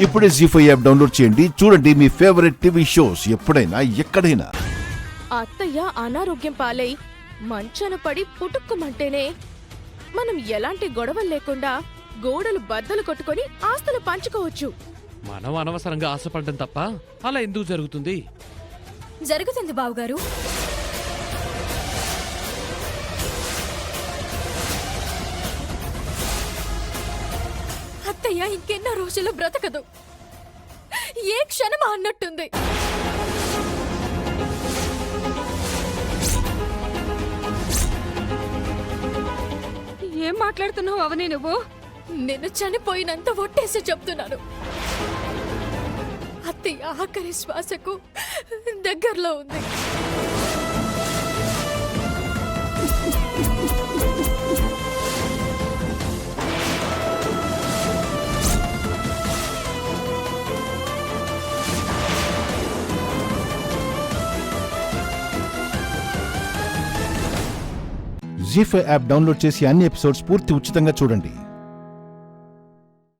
ఇప్పుడే జీ5 app download చేయండి. చూడండి మీ ఫేవరెట్ టీవీ షోస్ ఎప్పుడైనా ఎక్కడైనా. అత్తయ్య అనారోగ్యం పాలై మంచాన పడి పుట్టుక్కుమంటేనే మనం ఎలాంటి గొడవలు లేకుండా గోడలు బద్దలు కొట్టుకొని ఆస్తులు పంచుకోవచ్చు. మనం అనవసరంగా ఆశపడ్డం తప్ప అలా ఎందుకు జరుగుతుంది? జరుగుతుంది బావుగారు. అత్తయ్య ఇంకెన్నో రోజులు బ్రతకదు, ఏ క్షణమా అన్నట్టుంది. ఏం మాట్లాడుతున్నావు అవని నువ్వు? నేను చనిపోయినంత ఒట్టేసి చెప్తున్నాను. అత్తయ్య ఆఖరి శ్వాసకు దగ్గరలో ఉంది. జీ5 యాప్ డౌన్లోడ్ చేసి అన్ని ఎపిసోడ్స్ పూర్తి ఉచితంగా చూడండి.